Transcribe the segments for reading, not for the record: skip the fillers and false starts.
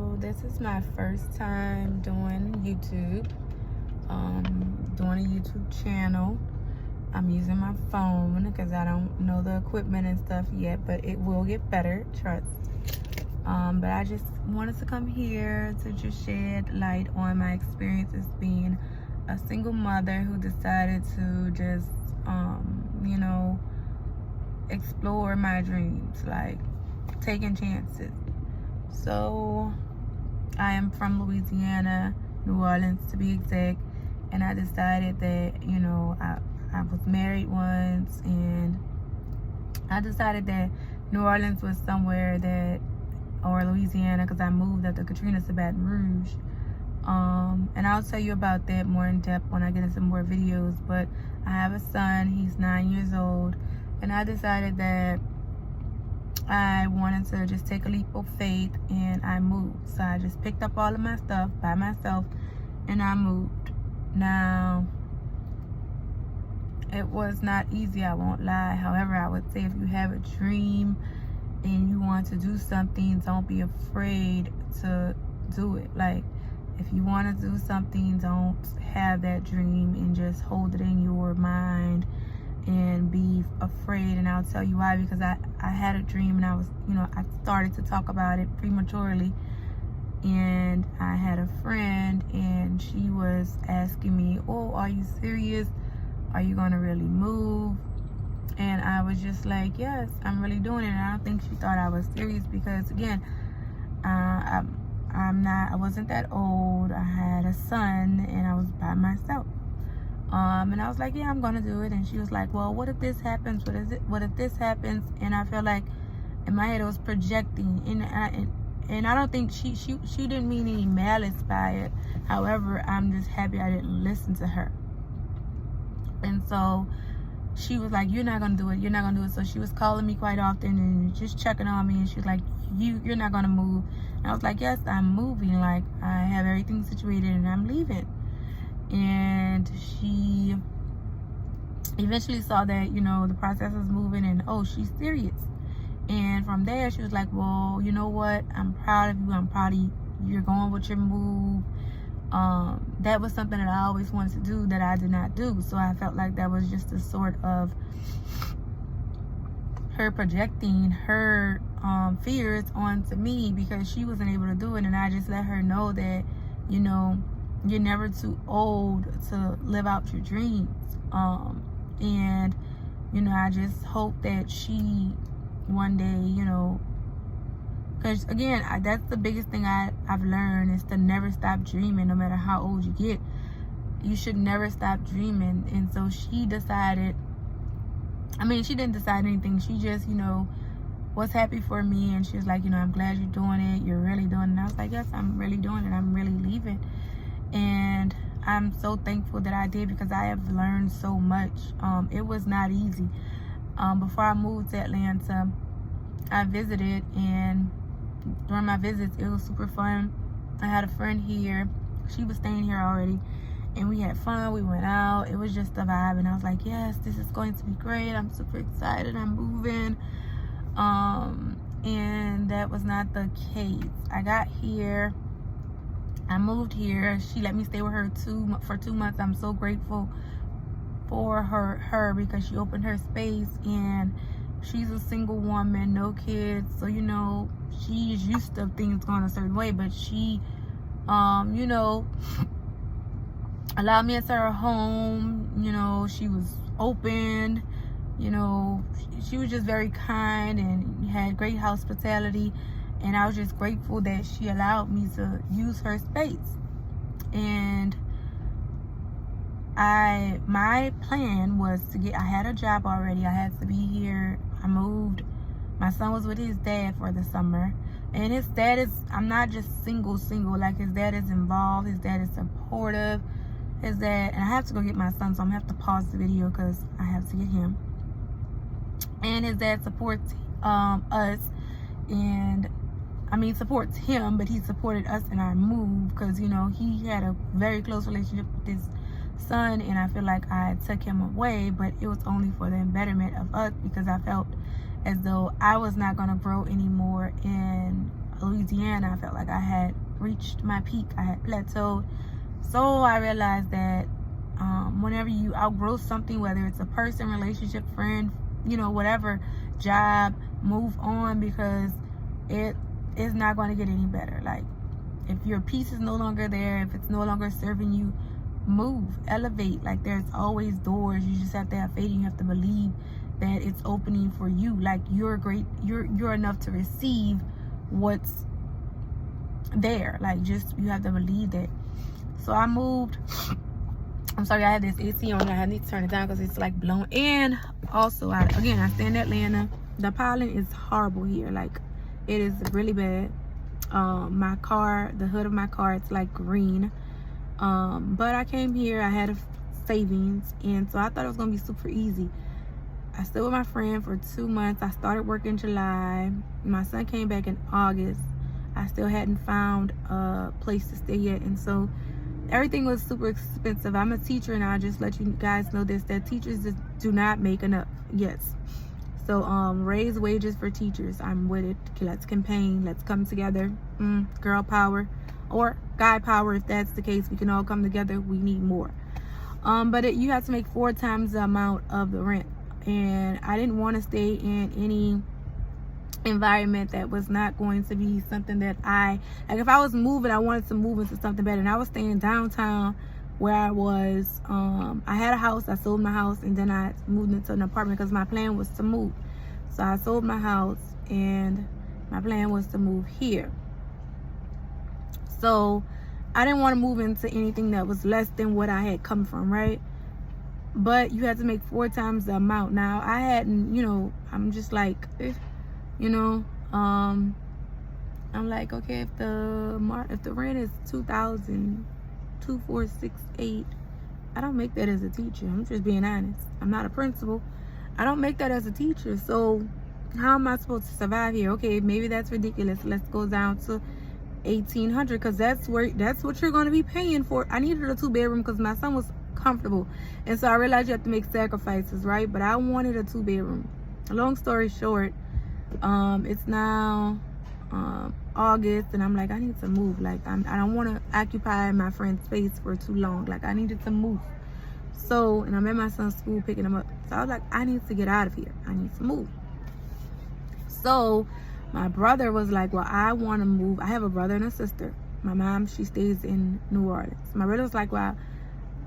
So this is my first time doing YouTube, doing a YouTube channel. I'm using my phone because I don't know the equipment and stuff yet, but it will get better, trust. But I just wanted to come here to just shed light on my experiences being a single mother who decided to just, explore my dreams, like taking chances. So I am from Louisiana, New Orleans to be exact, and I decided that, I was married once, and I decided that New Orleans was somewhere that, or Louisiana, because I moved after Katrina to Baton Rouge. And I'll tell you about that more in depth when I get into more videos. But I have a son, he's 9 years old, and I decided that I wanted to just take a leap of faith, and I moved. So I just picked up all of my stuff by myself and I moved. Now, it was not easy, I won't lie. However, I would say if you have a dream and you want to do something, don't be afraid to do it. Like, if you want to do something, don't have that dream and just hold it in your mind and be afraid. And I'll tell you why. Because I had a dream, and I was, I started to talk about it prematurely. And I had a friend, and she was asking me, oh, are you serious? Are you going to really move? And I was just like, yes, I'm really doing it. And I don't think she thought I was serious because, again, I wasn't that old. I had a son, and I was by myself. And I was like, yeah, I'm gonna do it. And she was like, well, what if this happens? What if this happens? And I felt like in my head it was projecting, and I don't think she didn't mean any malice by it. However, I'm just happy I didn't listen to her. And so she was like, you're not gonna do it, you're not gonna do it. So she was calling me quite often and just checking on me, and she was like, you're not gonna move. And I was like, yes, I'm moving. Like, I have everything situated and I'm leaving. And she eventually saw that, the process was moving, and oh, she's serious. And from there, she was like, well, you know what? I'm proud of you. I'm proud of you. You're going with your move. That was something that I always wanted to do that I did not do. So I felt like that was just a sort of her projecting her fears onto me because she wasn't able to do it. And I just let her know that, you're never too old to live out your dreams. And, I just hope that she one day, because again, that's the biggest thing I've learned is to never stop dreaming. No matter how old you get, you should never stop dreaming. And so she decided, she didn't decide anything. She just, was happy for me. And she was like, I'm glad you're doing it. You're really doing it. And I was like, yes, I'm really doing it. I'm really leaving. And I'm so thankful that I did because I have learned so much. It was not easy. Before I moved to Atlanta, I visited, and during my visits, it was super fun. I had a friend here. She was staying here already, and we had fun. We went out. It was just a vibe, and I was like, yes, this is going to be great. I'm super excited. I'm moving. And that was not the case. I got here. I moved here. She let me stay with her for 2 months. I'm so grateful for her because she opened her space, and she's a single woman, no kids. So, she is used to things going a certain way, but she, allowed me into her home. She was open, she was just very kind and had great hospitality. And I was just grateful that she allowed me to use her space. And my plan was I had a job already. I had to be here. I moved. My son was with his dad for the summer. And his dad I'm not just single. Like, his dad is involved. His dad is supportive. His dad, and I have to go get my son, so I'm going to have to pause the video because I have to get him. And his dad supports us. And supports him, but he supported us in our move because, he had a very close relationship with his son, and I feel like I took him away, but it was only for the betterment of us because I felt as though I was not going to grow anymore in Louisiana, I felt like I had reached my peak. I had plateaued. So I realized that whenever you outgrow something, whether it's a person, relationship, friend, you know, whatever, job, move on, because it is not going to get any better. Like, if your peace is no longer there, if it's no longer serving you, move, elevate. Like, there's always doors. You just have to have faith. You have to believe that it's opening for you. Like, you're great. You're enough to receive what's there. Like, just, you have to believe that. So I moved. I'm sorry, I had this AC on. I need to turn it down because it's like blowing. And also, I stay in Atlanta. The pollen is horrible here. Like, it is really bad. My car, the hood of my car, it's like green. But I came here. I had a savings, and so I thought it was gonna be super easy. I stayed with my friend for 2 months. I started work in July. My son came back in August. I still hadn't found a place to stay yet, and so everything was super expensive. I'm a teacher, and I'll just let you guys know this, that teachers just do not make enough. Yes. So raise wages for teachers. I'm with it. Let's campaign. Let's come together. Girl power or guy power. If that's the case, we can all come together. We need more. But you have to make 4 times the amount of the rent. And I didn't want to stay in any environment that was not going to be something that like, if I was moving, I wanted to move into something better. And I was staying downtown where I was. I had a house. I sold my house, and then I moved into an apartment because my plan was to move. So I sold my house, and my plan was to move here. So I didn't want to move into anything that was less than what I had come from, right? But you had to make 4 times the amount. Now, I hadn't, you know, I'm just like, you know, I'm like, okay, if the rent is $2,248, I don't make that as a teacher. I'm just being honest. I'm not a principal. I don't make that as a teacher. So how am I supposed to survive here? Okay, maybe that's ridiculous. Let's go down to $1,800, because that's what you're going to be paying for. I needed a 2-bedroom because my son was comfortable, and so I realized you have to make sacrifices, right? But I wanted a 2-bedroom. Long story short, it's now August, and I'm like, I need to move. Like, I don't want to occupy my friend's space for too long. Like, I needed to move. So, and I'm at my son's school picking him up. So I was like, I need to get out of here. I need to move. So my brother was like, well, I want to move. I have a brother and a sister. My mom, she stays in New Orleans. My brother was like, well,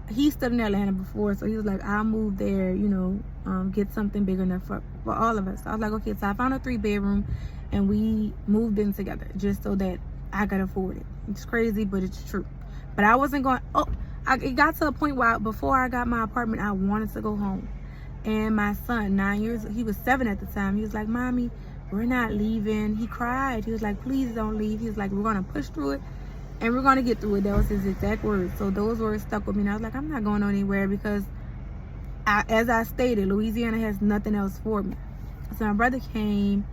he stood in Atlanta before, so he was like, I'll move there, you know, get something big enough for all of us. I was like, okay. So I found a 3-bedroom, and we moved in together just so that I could afford it. It's crazy, but it's true. But I wasn't going, it got to a point where before I got my apartment, I wanted to go home. And my son, 9 years, he was 7 at the time. He was like, Mommy, we're not leaving. He cried. He was like, please don't leave. He was like, we're going to push through it, and we're going to get through it. That was his exact words. So those words stuck with me. And I was like, I'm not going anywhere, because as I stated, Louisiana has nothing else for me. So my brother came,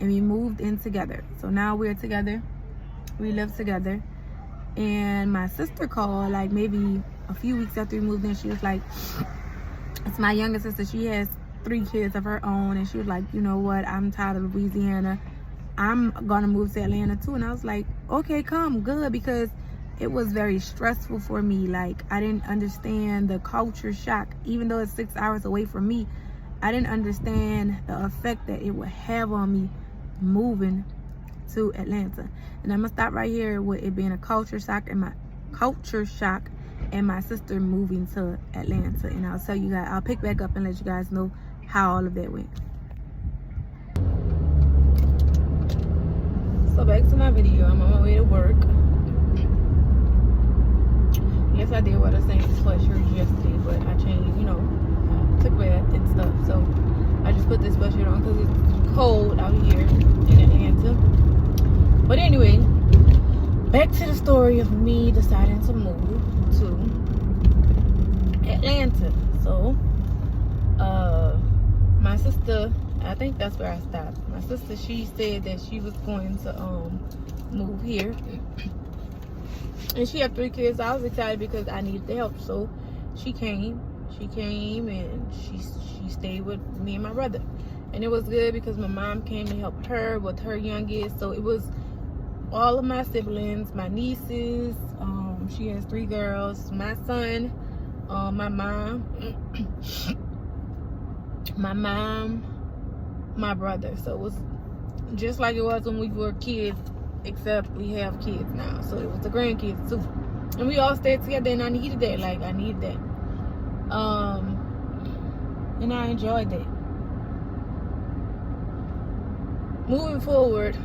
and we moved in together. So now we're together. We live together. And my sister called, like, maybe a few weeks after we moved in. She was like, it's my youngest sister. She has 3 kids of her own. And she was like, you know what? I'm tired of Louisiana. I'm going to move to Atlanta too. And I was like, okay, come, good. Because it was very stressful for me. Like, I didn't understand the culture shock. Even though it's 6 hours away from me, I didn't understand the effect that it would have on me moving to Atlanta. And I'm gonna stop right here with it being a culture shock and my sister moving to Atlanta. And I'll tell you guys, I'll pick back up and let you guys know how all of that went. So back to my video. I'm on my way to work. Yes, I did wear the same sweatshirt yesterday, but I changed, you know, took bath and stuff. So I just put this sweatshirt on because it's cold out here in Atlanta. But anyway, back to the story of me deciding to move to Atlanta. So my sister, I think that's where I stopped. My sister, she said that she was going to move here, and she had 3 kids. I was excited because I needed the help. So she came and she stayed with me and my brother, and it was good because my mom came to help her with her youngest. So it was all of my siblings, my nieces. She has 3 girls. My son, my mom, my brother. So it was just like it was when we were kids, except we have kids now. So it was the grandkids too, and we all stayed together. And I needed that. Like I needed that. And I enjoyed that. Moving forward,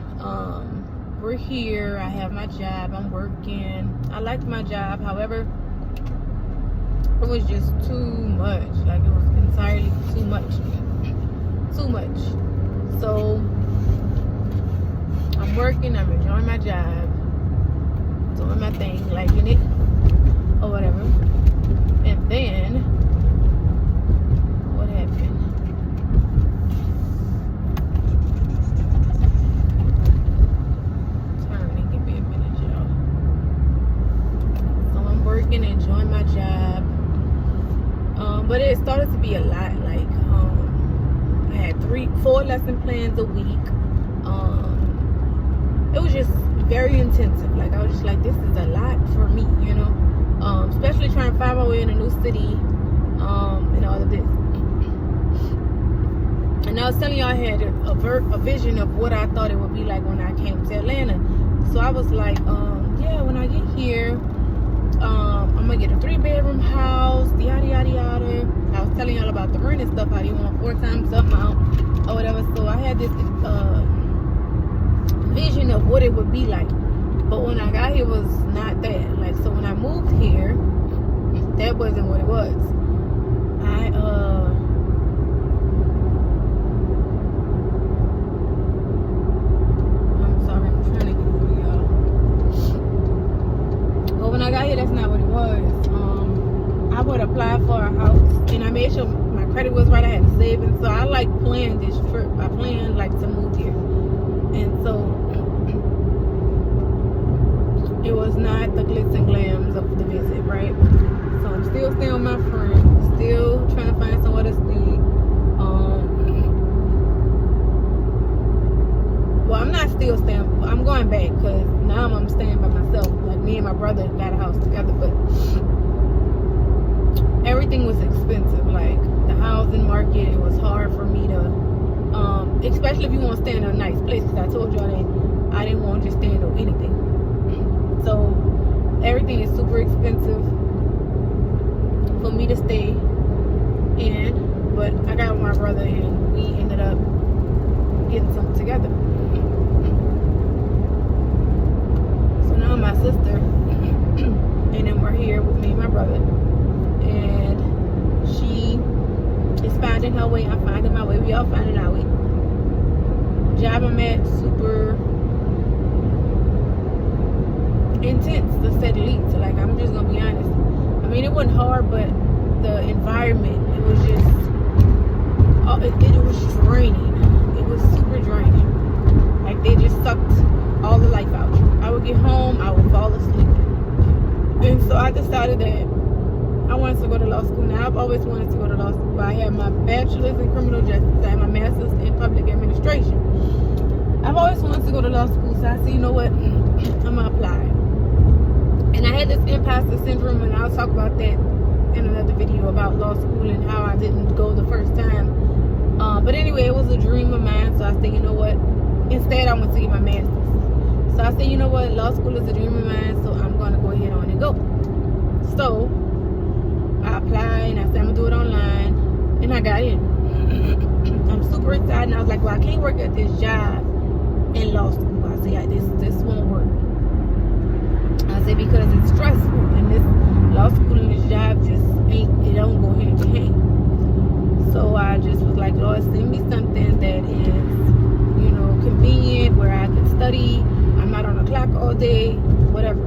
we're here. I have my job. I'm working. I liked my job. However, it was just too much. Like it was entirely too much. Too much. So I'm working. I'm enjoying my job. Doing my thing, liking it, or whatever. And then what happened? Working, enjoying my job, but it started to be a lot. Like I had 4 lesson plans a week. It was just very intensive. Like I was just like, this is a lot for me, you know, especially trying to find my way in a new city, and all of this. And I was telling y'all I had a vision of what I thought it would be like when I came to Atlanta. So I was like, yeah, when I get here, I'm gonna get a 3-bedroom house, yada yada yada. I was telling y'all about the rent and stuff. I didn't want 4 times the amount or whatever. So I had this vision of what it would be like. But when I got here, it was not that. Like, so when I moved here, that wasn't what it was. I'm sorry, I'm trying to get over y'all. But when I got here, that's not what it was. I would apply for a house, and I made sure my credit was right. I had savings, so I like planned this trip. I planned like to move here, and so it was not the glitz and glams of the visit, right? So I'm still staying with my friend, still trying to find somewhere to stay. Well, I'm not still staying. I'm going back because now I'm staying by myself. Like me and my brother got a house together, but everything was expensive. Like the housing market, it was hard for me to, especially if you want to stay in a nice place. Because I told y'all that I didn't want to just stay in anything. So everything is super expensive for me to stay in. But I got with my brother and we ended up getting something together. So now my sister, and then we're here with me and my brother, and she is finding her way. I'm finding my way. We all finding our way. Job I'm at, super intense to say the least. So like, I'm just gonna be honest. I mean, it wasn't hard, but the environment, it was just, it was draining. It was super draining. Like they just sucked all the life out. I would get home, I would fall asleep. And so I decided that I wanted to go to law school. Now I've always wanted to go to law school. I have my bachelor's in criminal justice. I have my master's in public administration. I've always wanted to go to law school, so I said, you know what, I'm gonna apply. And I had this imposter syndrome, and I'll talk about that in another video about law school and how I didn't go the first time. But anyway, it was a dream of mine, so I said, you know what, instead I went to get my master's. So I said, you know what, law school is a dream of mine, so I'm gonna go ahead on and go. So I applied, and I said I'm gonna do it online, and I got in. I'm super excited, and I was like, well, I can't work at this job in law school. I said, yeah, this won't work. I said, because it's stressful, and this law school and this job just it don't go hand in hand. So I just was like, Lord, send me something that is, you know, convenient, where I can study. I'm not on the clock all day, whatever.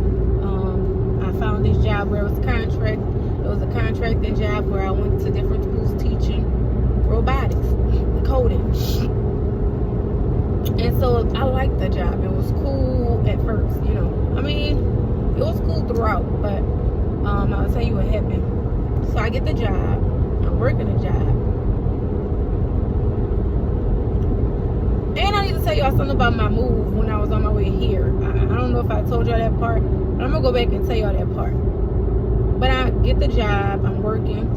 I found this job where it was contract. It was a contracting job where I went to different schools teaching robotics, coding. And so I liked the job. It was cool at first, you know. I mean, it was cool throughout, but I'll tell you what happened. So I get the job. I'm working the job. And I need to tell y'all something about my move when I was on my way here. I don't know if I told y'all that part, but I'm gonna go back and tell y'all that part. But I get the job, I'm working.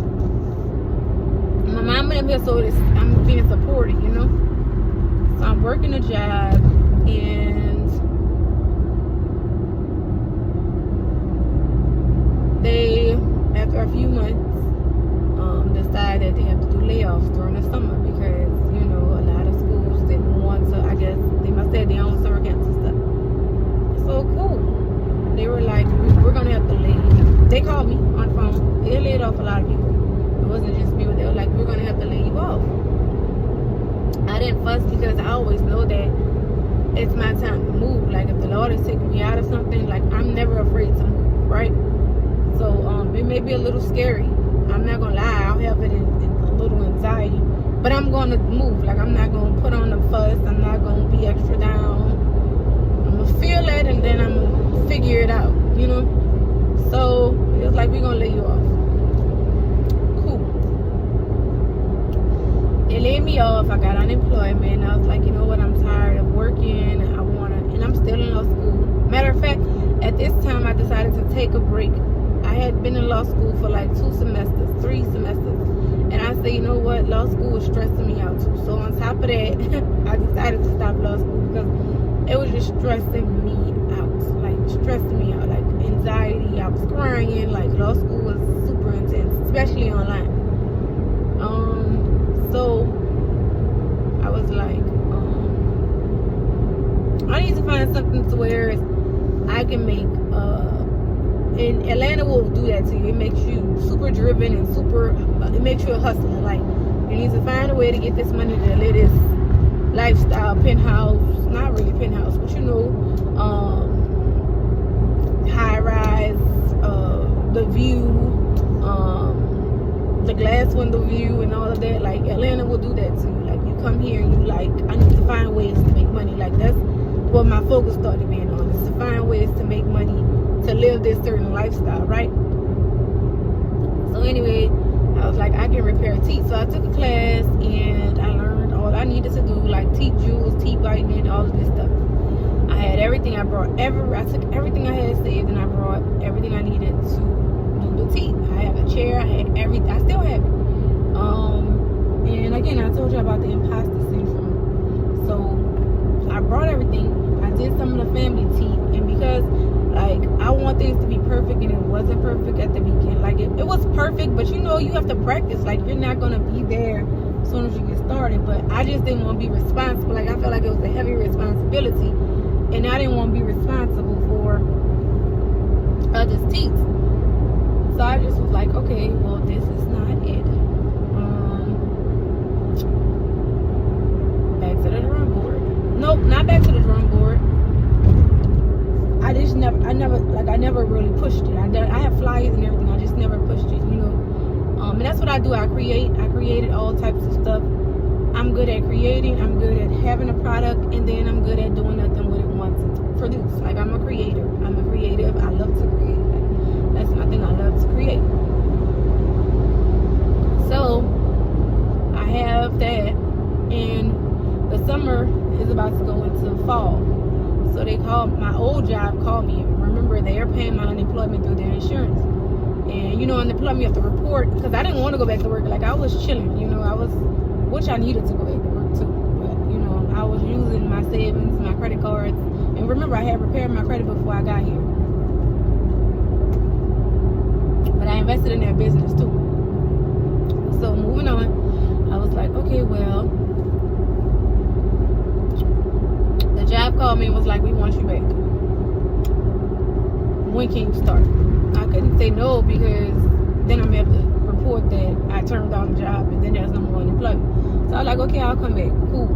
My mom and them here, so I'm being supported, you know. So I'm working the job, and they, after a few months, decide that they have to do layoffs during the summer because, you know, a lot of schools didn't want to, I guess, they must have their own summer camps and stuff. So cool. They were like, we're going to have to leave. They called me on the phone. They laid off a lot of people. It wasn't just me, but they were like, we're going to have to lay you off. I didn't fuss because I always know that it's my time to move. Like, if the Lord is taking me out of something, like, I'm never afraid to move, right? So, it may be a little scary. I'm not gonna lie, I'll have it in a little anxiety, but I'm gonna move. Like, I'm not gonna put on a fuss. I'm not gonna be extra down. I'm gonna feel it, and then I'm gonna figure it out, you know. So it was like, we're gonna lay you off. Cool. They laid me off. I got unemployment. I was like, you know what? I'm tired of working. And I'm still in law school. Matter of fact, at this time, I decided to take a break. I had been in law school for like 3 semesters. And I said, you know what? Law school was stressing me out too. So on top of that, I decided to stop law school because it was just stressing me out. Like, stressing me out. Like, anxiety. I was crying. Like, law school was super intense, especially online. So I was like, I need to find something to where I can make, and Atlanta will do that to you. It makes you super driven and it makes you a hustler. Like, you need to find a way to get this money to live this lifestyle, penthouse, not really penthouse, but you know, high rise, the view, the glass window view and all of that. Like, Atlanta will do that to you. Like, you come here and you like, I need to find ways to make money. Like, that's what my focus started being on, is to find ways to make money to live this certain lifestyle, right? So anyway, I was like, I can repair teeth. So I took a class and I learned all I needed to do, like teeth jewels, teeth whitening, all of this stuff. I had everything. I took everything I had saved and I brought everything I needed to do the teeth. I have a chair, I had everything. I still have it. And again, I told you about the imposter syndrome. So I brought everything. I did some of the family teeth, and because like, I want things to be perfect, and it wasn't perfect at the beginning. Like, it was perfect, but you know, you have to practice. Like, you're not gonna be there as soon as you get started. But I just didn't want to be responsible. Like, I felt like it was a heavy responsibility, and I didn't want to be responsible for others' teeth. So I just was like, okay, well, this is not it. Back to the drawing board. Nope, not back to the drawing board. I never really pushed it. I have flyers and everything. I just never pushed it, you know. And that's what I do. I created all types of stuff. I'm good at creating. I'm good at having a product, and then I'm good at doing nothing with it once it's produced. Like, I'm a creator. I'm a creative. I love to create. Like, that's my thing. I love to create. So I have that, and the summer is about to go into fall. So they called, my old job called me. Remember, they are paying my unemployment through their insurance. And, you know, unemployment, you have to report. Because I didn't want to go back to work. Like, I was chilling, you know. Which I needed to go back to work too. But, you know, I was using my savings, my credit cards. And remember, I had repaired my credit before I got here. But I invested in their business too. So, moving on, I was like, okay, well, the job called me and was like, we want you back. When can you start? I couldn't say no, because then I'm going to have to report that I turned down the job, and then there's no more unemployment. So I was like, okay, I'll come back. Cool.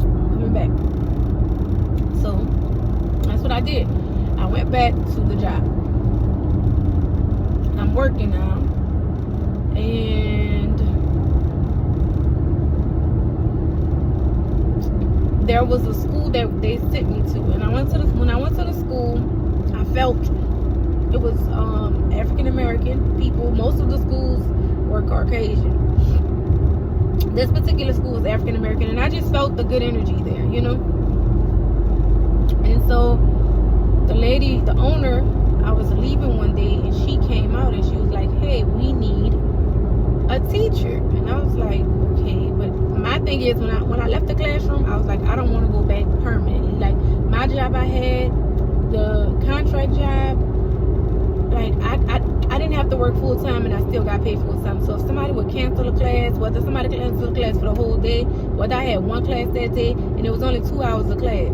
I'm coming back. So that's what I did. I went back to the job. I'm working now. And there was a school that they sent me to, and when I went to the school, I felt it was African American people. Most of the schools were Caucasian, This particular school was African American, and I just felt the good energy there, you know. And so the lady, the owner, I was leaving one day, and she came out and she was like, "Hey, we need a teacher." And I was like, "Okay," but my thing is, when I left the classroom, I was like, I don't want to go back permanently. Like, my job I had, the contract job, like I didn't have to work full time, and I still got paid full time. So if somebody would cancel a class, whether somebody canceled a class for the whole day, whether I had one class that day and it was only 2 hours of class,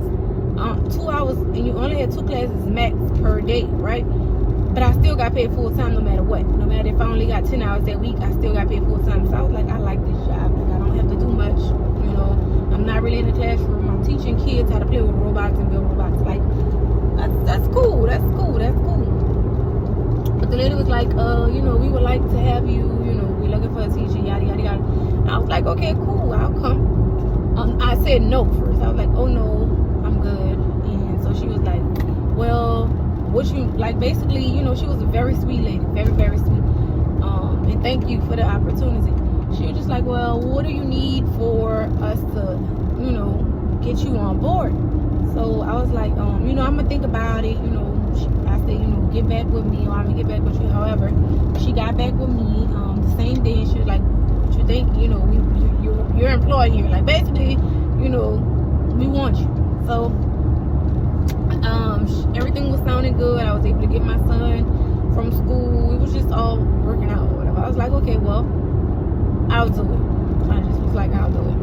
2 hours, and you only had 2 classes max per day, right? But I still got paid full time no matter what. No matter if I only got 10 hours that week, I still got paid full time. So I was like, I like this job. Like, I don't have to do much. You know, I'm not really in the classroom. I'm teaching kids how to play with robots and build robots. Like, that's cool. That's cool. That's cool. But the lady was like, you know, we would like to have you. You know, we're looking for a teacher. Yada yada yada. And I was like, okay, cool. I'll come. I said no first. I was like, oh no, I'm good. And so she was like, well, what you like? Basically, you know, she was a very sweet lady, very very sweet. And thank you for the opportunity. She was just like, well, what do you need for us to, you know, get you on board? So I was like, you know, I'm gonna think about it. You know, I said, you know, get back with me, or I'm gonna get back with you. However, she got back with me the same day. She was like, what you think? You know, you're employed here. Like, basically, you know, we want you. So everything was sounding good. I was able to get my son from school. It was just all working out or whatever. I was like, okay, well, I'll do it. I just was like, I'll do it.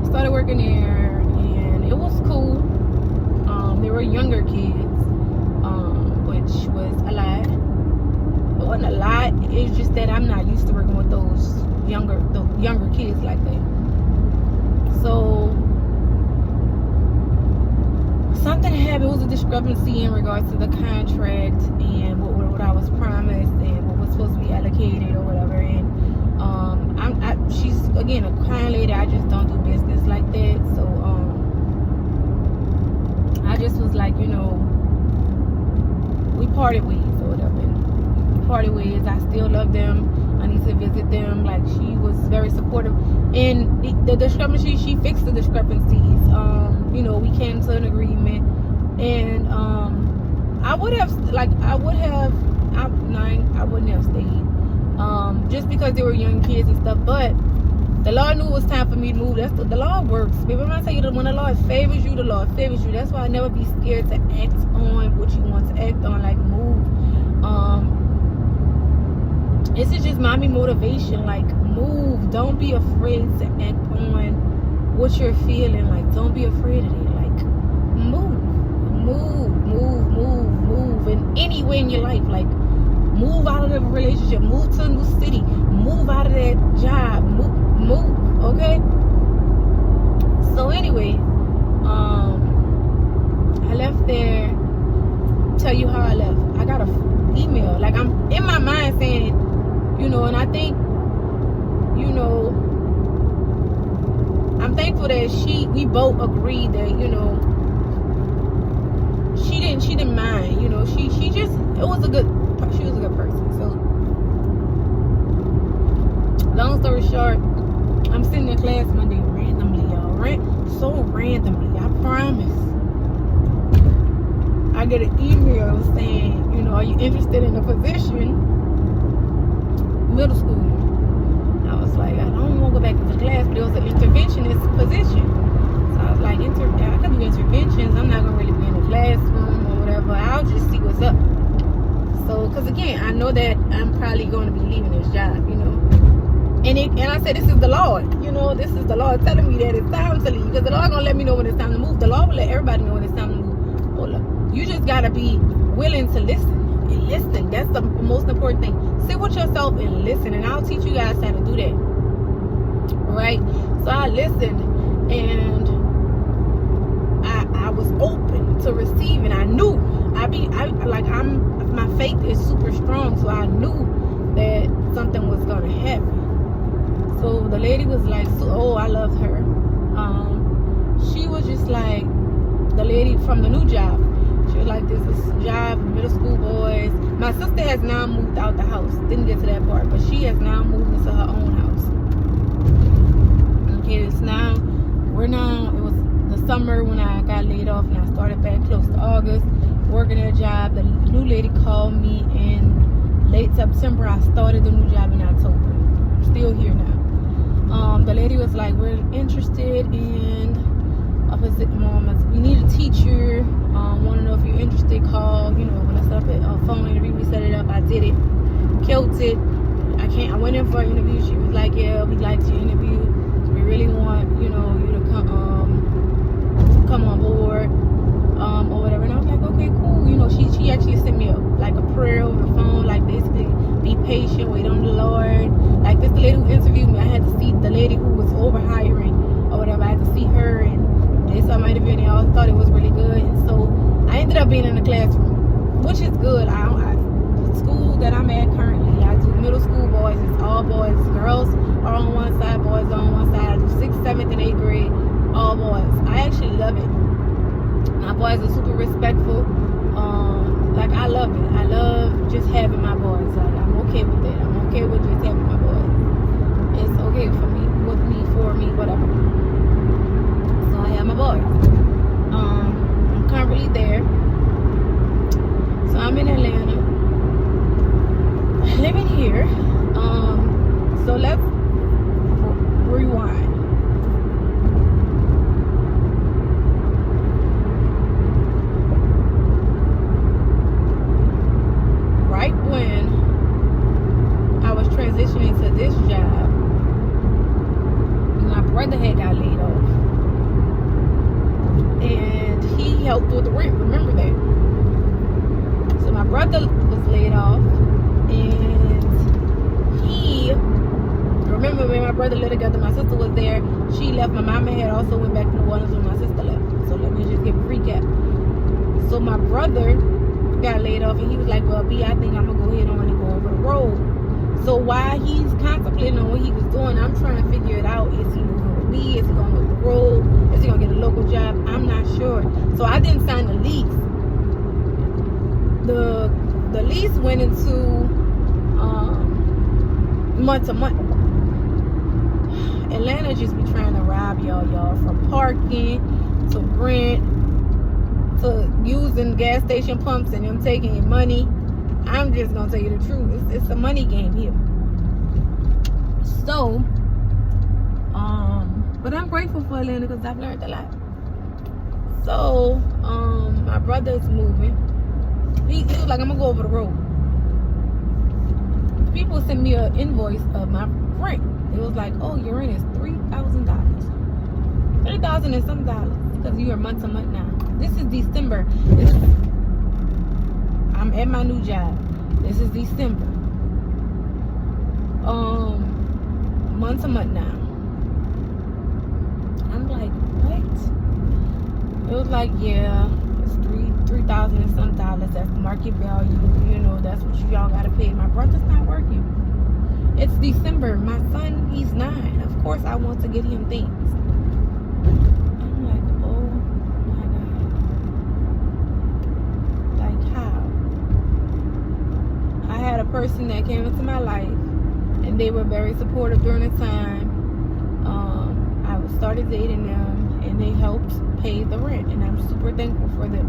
Started working there, and it was cool. There were younger kids, which was a lot. It wasn't a lot. It's just that I'm not used to working with those younger kids like that. So something happened. It was a discrepancy in regards to the contract and what I was promised and what was supposed to be allocated or whatever. And she's again a kind lady. I just don't do business like that. So I just was like, you know, we parted ways or whatever. We parted ways. I still love them. I need to visit them. Like, she was very supportive. And the discrepancy, she fixed the discrepancies. You know, we came to an agreement. And I wouldn't have stayed. Just because they were young kids and stuff. But the Lord knew it was time for me to move. That's the Lord works. Baby, when I tell you that when the Lord favors you, the Lord favors you. That's why I never be scared to act on what you want to act on. Like, move. This is just mommy motivation. Like, move. Don't be afraid to act on what you're feeling. Like, don't be afraid of it. Like, move. In any way in your life. Like, move out of the relationship. Move to a new city. Move out of that job. Move. Okay? So anyway, I left there. Tell you how I left. I got an email. Like, I'm in my mind saying, you know, and I think, you know, I'm thankful that we both agreed that, you know, she didn't mind, you know, she was a good person. So long story short, I'm sitting in class one day randomly, y'all, so randomly, I promise. I get an email saying, you know, are you interested in a position? Middle school. I was like, I don't want to go back into class, but it was an interventionist position. So I was like, I could do interventions. I'm not gonna really be in the classroom or whatever. I'll just see what's up. So, because again, I know that I'm probably going to be leaving this job, you know. And I said, this is the Lord, you know. This is the Lord telling me that it's time to leave, because the Lord gonna let me know when it's time to move. The Lord will let everybody know when it's time to move. Hold up. You just gotta be willing to listen. And listen. That's the most important thing. Sit with yourself and listen, and I'll teach you guys how to do that. Right? So I listened, and I was open to receiving. I knew my faith is super strong, so I knew that something was gonna happen. So the lady was like, I love her. She was just like, the lady from the new job, She was like, this is a job for middle school boys. My sister has now moved out the house. Didn't get to that part, but she has now moved into her own house. Okay, it was the summer when I got laid off, and I started back close to August, working at a job. The new lady called me in late September. I started the new job in October. I'm still here now. The lady was like, we're interested in we need a teacher. Want to know if you're interested. Call. When I set up a phone interview, we set it up. I did it. Killed it. I went in for an interview. She was like, yeah, we'd like to interview. We really want, you to come on board, or whatever. And I was like, okay, cool. She actually sent me a prayer over the phone, like basically be patient, wait on the Lord. Like this, the lady who interviewed me, I had to see the lady who was over hiring or whatever. I had to see her, and they saw my interview, and they all thought it was really good. And so I ended up being in the classroom, which is good. The school that I'm at currently, I do middle school boys. It's all boys. Girls are on one side, boys are on one side. I do 6th, 7th, and 8th grade, all boys. I actually love it. My boys are super respectful. Like I love it. I love just having my boys. Like I'm okay with it. I'm okay with just having my boys. It's okay for me, with me, for me, whatever. So I have my boys. I'm currently there. So I'm in Atlanta, living here. So let's rewind. Right when I was transitioning to this job, my brother had got laid off, and he helped with the rent. Remember that? So my brother was laid off, and remember when my brother lived together, my sister was there. She left. My mama had also went back to New Orleans when my sister left. So let me just give a recap. So my brother got laid off, and he was like, well, B, I think I'm gonna go ahead on and go over the road. So while he's contemplating on what he was doing, I'm trying to figure it out. Is he moving with me? Is he gonna go over the road? Is he gonna get a local job? I'm not sure. So I didn't sign the lease. The lease went into month to month. Atlanta just be trying to rob y'all, from parking to rent to using gas station pumps and them taking your money. I'm just gonna tell you the truth. It's a money game here. So, but I'm grateful for Atlanta because I've learned a lot. So, my brother's moving. He was like, I'm gonna go over the road. People sent me an invoice of my rent. It was like, oh, your rent is $3,000. $3,000 and some dollars because you are month to month now. This is December. I'm at my new job. This is December. Month to month now. I'm like, what? It was like, yeah, it's $3,000 and some dollars. That's the market value. That's what y'all gotta pay. My brother's not working. It's December. My son, he's 9. Of course, I want to get him things. I'm like, oh my God. Like, how? I had a person that came into my life, and they were very supportive during the time. I started dating them, and they helped pay the rent, and I'm super thankful for them.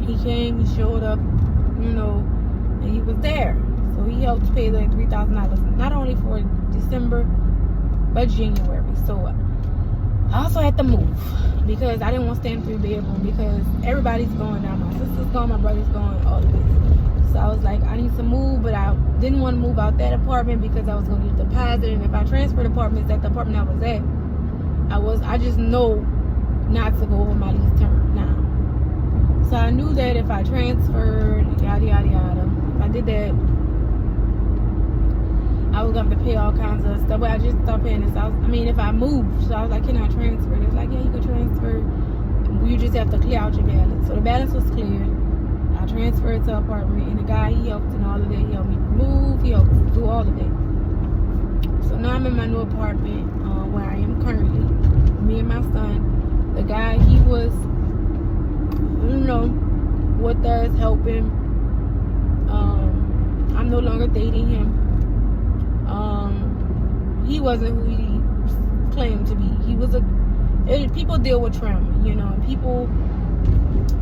He came, he showed up, and he was there. So he helped pay the $3,000, not only for December, but January. So I also had to move because I didn't want to stay in 3-bedroom because everybody's going now. My sister's gone, my brother's gone, all of it. So I was like, I need to move, but I didn't want to move out that apartment because I was going to get a deposit. And if I transferred apartments at the apartment I was at, I just know not to go over my lease term now. So I knew that if I transferred, yada, yada, yada, if I did that, I was going to have to pay all kinds of stuff. But I just stopped paying this. If I moved, so I was like, can I transfer? They was like, yeah, you can transfer. You just have to clear out your balance. So the balance was cleared. I transferred to an apartment, and the guy, he helped in all of that. He helped me move. He helped do all of that. So now I'm in my new apartment where I am currently. Me and my son. The guy, he was, with us helping. I'm no longer dating him. He wasn't who he claimed to be. He was people deal with trauma, and people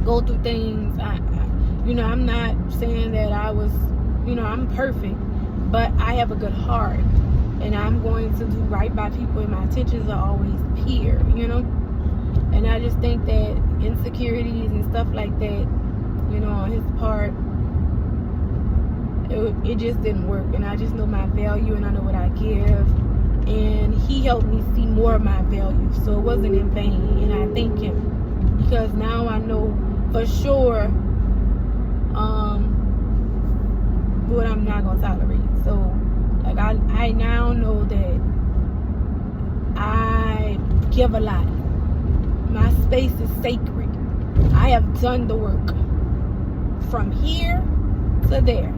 go through things. I'm not saying that I was, I'm perfect, but I have a good heart, and I'm going to do right by people, and my intentions are always pure, and I just think that insecurities and stuff like that, on his part, it just didn't work. And I just know my value, and I know what I give, and he helped me see more of my value, so it wasn't in vain. And I thank him, because now I know for sure what I'm not gonna tolerate. So like I now know that I give a lot. My space is sacred. I have done the work from here to there,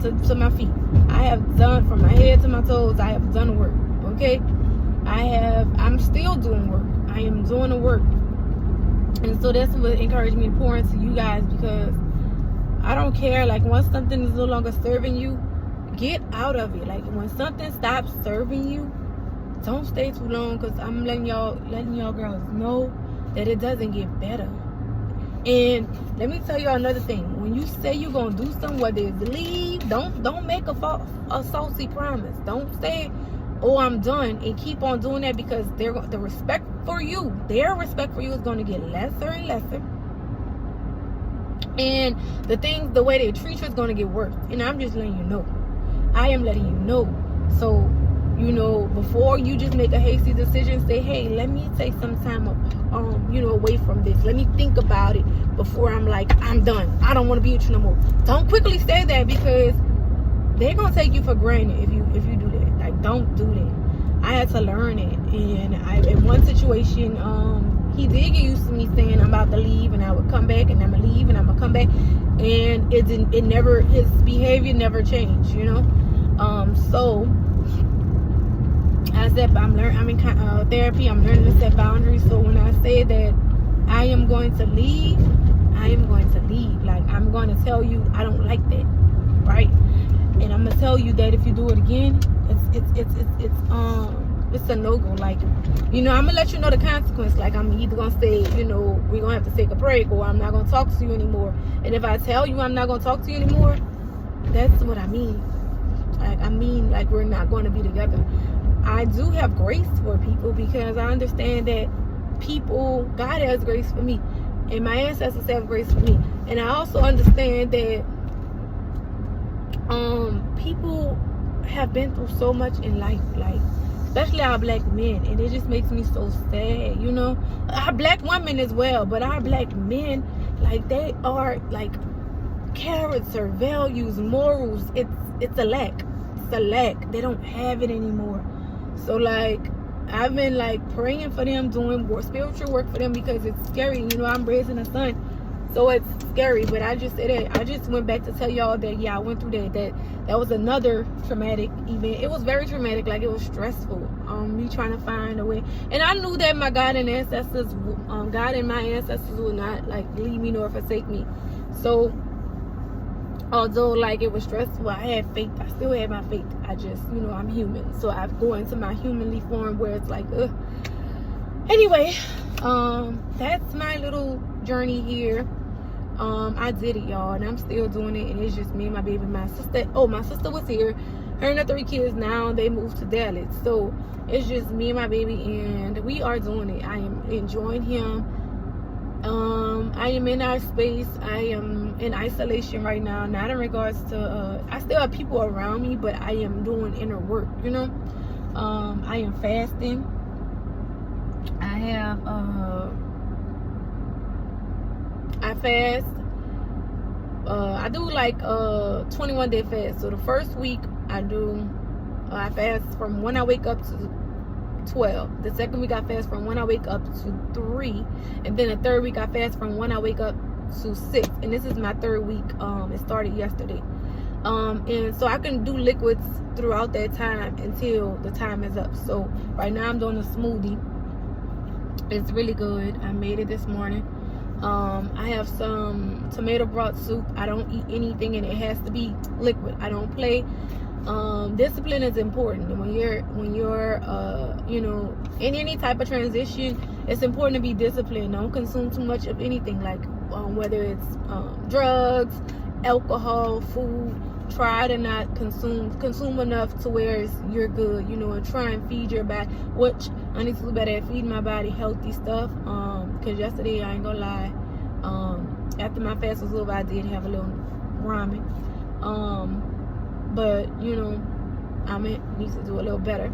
to my feet. I have done from my head to my toes. I have done the work. Okay, I'm still doing work. I am doing the work, and so that's what encouraged me to pour into you guys, because I don't care. Like, once something is no longer serving you, get out of it. Like, when something stops serving you, don't stay too long, because I'm letting y'all girls know that it doesn't get better. And let me tell y'all another thing. When you say you're gonna do something, whether it's leave, don't make a saucy promise. Don't say, oh, I'm done, and keep on doing that, because their respect for you is going to get lesser and lesser, and the way they treat you is going to get worse. And I'm just letting you know. I am letting you know. So, before you just make a hasty decision, say, hey, let me take some time away from this. Let me think about it before I'm like, I'm done. I don't want to be with you no more. Don't quickly say that, because they're gonna take you for granted if you do that. Like, don't do that. I had to learn it. And in one situation, he did get used to me saying I'm about to leave, and I would come back, and I'm gonna leave, and I'm gonna come back, and his behavior never changed, so I said, I'm in therapy. I'm learning to set boundaries. So when I say that I am going to leave, I am going to leave. Like, I'm going to tell you I don't like that, right? And I'm gonna tell you that if you do it again, it's a no-go. Like, I'm gonna let you know the consequence. Like, I'm either gonna say, we're gonna have to take a break, or I'm not gonna talk to you anymore. And if I tell you I'm not gonna talk to you anymore, that's what I mean. Like, we're not gonna be together. I do have grace for people, because I understand that God has grace for me, and my ancestors have grace for me. And I also understand that people have been through so much in life, like, especially our black men, and it just makes me so sad. Our black women as well, but our black men, like, they are like character, values, morals. It's a lack. They don't have it anymore. So, like, I've been like praying for them, doing spiritual work for them, because it's scary. I'm raising a son, so it's scary. But I just went back to tell y'all that, yeah, I went through that was another traumatic event. It was very traumatic. Like, it was stressful. Me trying to find a way, and I knew that my God and my ancestors would not, like, leave me nor forsake me. So, although, like, it was stressful, I had faith. I still had my faith. I just, I'm human, so I go into my humanly form where it's like, anyway, that's my little journey here. I did it, y'all, and I'm still doing it. And it's just me and my baby. My sister was here. Her and the 3 kids, now they moved to Dallas, so it's just me and my baby, and we are doing it. I am enjoying him. I am in our space. I am in isolation right now, not in regards to I still have people around me, but I am doing inner work. I am fasting. I fast. I do like 21-day fast. So the first week I fast from when I wake up to 12. The second week I fast from when I wake up to 3, and then the third week I fast from when I wake up to 6. And this is my 3rd week. It started yesterday. And so I can do liquids throughout that time until the time is up. So right now I'm doing a smoothie. It's really good. I made it this morning. I have some tomato broth soup. I don't eat anything and it has to be liquid. I don't play. Discipline is important. When you're you know, in any type of transition, it's important to be disciplined. Don't consume too much of anything, like whether it's drugs, alcohol, food. Try to not consume enough to where you're good, you know, and try and feed your body, which I need to do better at feeding my body healthy stuff. Because yesterday, I ain't gonna lie, after my fast was over, I did have a little ramen. But you know, I need to do a little better.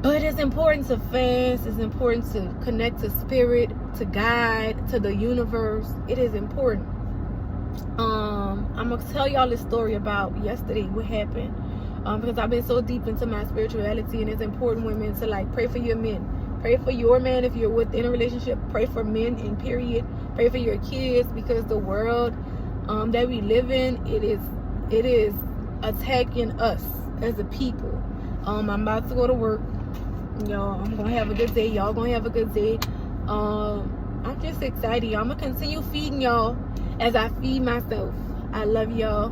But it's important to fast. It's important to connect to spirit, to God, to the universe. It is important. I'm gonna tell y'all this story about yesterday, what happened, because I've been so deep into my spirituality, and it's important, women, to like pray for your men. Pray for your man if you're within a relationship. Pray for men in period. Pray for your kids, because the world that we live in, it is attacking us as a people. I'm about to go to work. Y'all, I'm gonna have a good day. Y'all gonna have a good day. I'm just excited. I'm gonna continue feeding y'all as I feed myself. I love y'all.